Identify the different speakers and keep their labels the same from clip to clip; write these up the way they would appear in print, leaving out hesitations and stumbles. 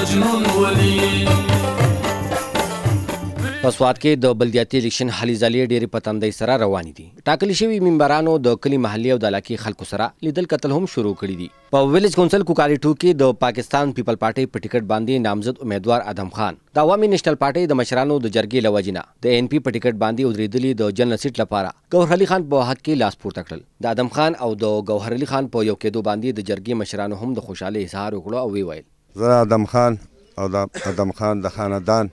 Speaker 1: مجنون ولي
Speaker 2: په سوات کې د بلدیاتي الیکشن هلې ځلې ډېرې په تندۍ سره روانې دي. ټاکل شوي ممبرانو د کلي محلي او د علاقې خلکو سره لیدل کتل هم شروع کړي دي. په ویلج کونسل کوکاري 2 کې د پاکستان پیپل پارټۍ په ټیکټ باندې نامزد امیدوار ادم خان د عوامي نیشنل پارټۍ د مشرانو د جرګې له وجې نه د NP په ټیکټ باندې ودرېدلي د جنرال سیټ لپاره ګوهر علي خان په حق کې لاس پورته کړل. د ادم خان او د ګوهر علي خان په یو کېدو باندې د جرګې مشرانو هم د خوشحالۍ اظهار وکړو او ویل
Speaker 3: زه ادم خان او د ادم خان د خاندان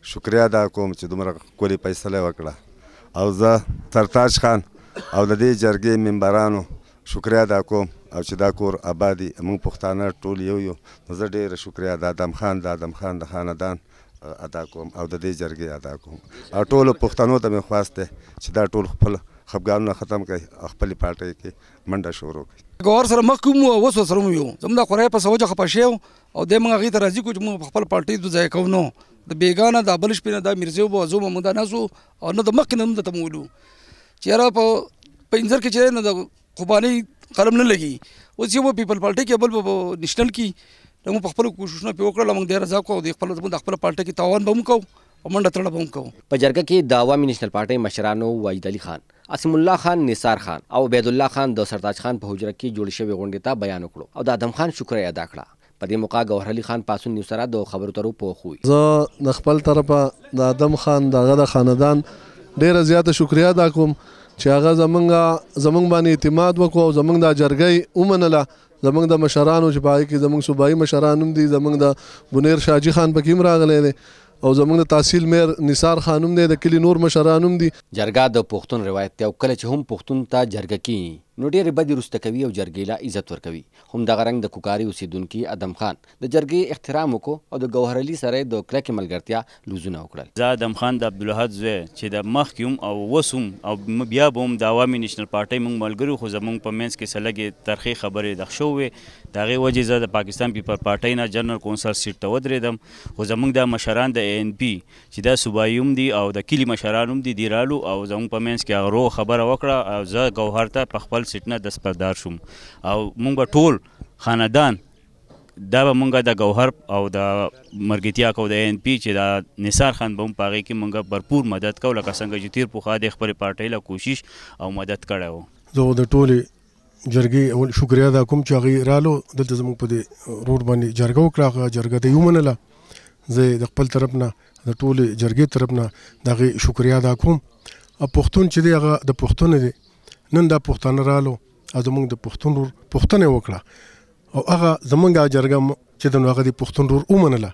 Speaker 3: شکریه ادا کوم چې دومره ښکلې فیصله وکړه او زه سرتاج خان او د دې جرګې ممبرانو شکریه ادا کوم او چې دا کور آبادي موږ پښتانه ټول یو نو زه ډېره شکریه د ادم خان د خاندان ادا کوم او د دې جرګې ادا کوم او ټولو پښتنو ته مې خواست دی چې دا ټول خپل خفګانونه ختم کړي او خپلې پارټۍ کې منډه شروع کړي.
Speaker 4: ګوهر سره مخکې مو اوس ورسره مو یو زموږ د خورۍ په سوچه خفه شوی او دی موږ هغې ته راضي کړو چې موږ په خپل پارټۍ د ځای کوو نو د بیګانه د بل شپې نه دا میرزیو به زه موږ دا ناسو او نه د مخکې نه هم درته مولو چې یاره په انځر کې چې نه د خوبانۍ قلم نه لګي اوس یو پیپل پارټۍ کې بل په نیشنل کې موږ په خپلو کوششونه پرې وکړل موږ ډېره رضا کوو د خپله پارټۍ کې تاوان به هم کوو او منډه تړه به هم کوو.
Speaker 2: په جرګه کې د عوامي نیشنل پارټۍ مشرانو واجد علي خان، عاصم الله خان، نثار خان او عبید الله خان د سرتاج خان په حجره کې جوړ شوې غونډې ته بیان وکړو او د ادم خان شکریه ادا کړه. په دې موقع ګوهر علي خان پاسون نیوز سره د خبرو ترو پوښ وي.
Speaker 5: زه د خپل طرفه د ادم خان دغه د خاندان ډېره زیاته شکریه ادا کوم چې هغه زمونږ باندې اعتماد وکړو او زمونږ د جرګۍ ومنله. زمونږ د مشرانو چې په هغې کې زمونږ صوبایي مشران هم دي، زمونږ د بنیر شاجي خان پکې هم راغلی دی او زمونږ د تحصیل میر نثار خان هم دی، د کلي نور مشران هم دي.
Speaker 2: جرګه د پښتون روایت دی او کله چې هم پښتون ته جرګه کېږي نو ډېرې بدې وروسته کوي او جرګې له عزت ورکوي. همدغه رنګ د کوکاري اوسېدونکي ادم خان د جرګې احترام وکړو او د ګوهر علي سره یې د کلکې ملګرتیا لوزونه وکړل.
Speaker 6: زه ادم خان د عبدالاحد زوی چې د مخکې هم او اوس هم او بیا به هم د عوامي نیشنل پارټۍ موږ ملګري خو زموږ په منځ کې څه لږې ترخې خبرې دغ شوې د هغې وجې زه د پاکستان پیپل پارټۍ نه جنرال کونسل سیټ ته ودرېدم خو زموږ د مشران د NP چې دا صوبایي هم دي او د کلي مشران هم دي رالو او زموږ په منځ کې هغه روغ خبره وکړه او زه ګوهر ته په خپل سیټ نه دسپردار شوم او موږ به ټول خاندان دا به موږ د ګوهر او د مرګتیا کو د NP چې د نثار خان به هم په هغې کې موږ بھرپور مدد کوو لکه څنګه چې تیر پخوا د خپلې پارټۍ له کوشش او مدد کړی و.
Speaker 7: زه د ټولې جرګې شکریه ادا کوم چې هغې رالو دلته زموږ په دې روډ باندې جرګه وکړه، جرګه ته یې ومنله. زه د خپل طرف نه د ټولې جرګې طرف نه د هغې شکریه ادا کوم. او پښتون چې دی هغه د پښتون دی، نن دا پښتانه رالو او زموږ د پښتون ورور پوښتنه یې وکړه او هغه زموږ جرګه چې د نو هغه د پښتون ورور ومنله.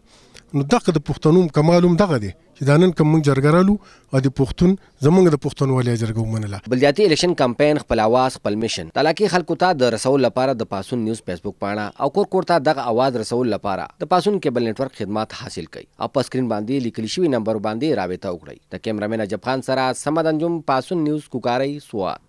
Speaker 7: نو دغه د پښتنو کمال هم دغه دی چې دا نن کوم موږ جرګه رالو او د پښتون زموږ د پښتونولۍ جرګه ومنله.
Speaker 2: بلدیاتي الیکشن کمپاین خپل اواز خپل میشن د علاقې خلکو ته د رسول لپاره د پاسون نیوز فیسبوک پاڼه او کور ته دغه اواز رسول لپاره د پاسون کیبل نتورک خدمات حاصل کړئ او په سکرین باندې لیکل شوي نمبر باندې رابطه وکړئ. د کیمرامین عجب خان سره سمد انجم، پاسون نیوز، کوکاري، سوات.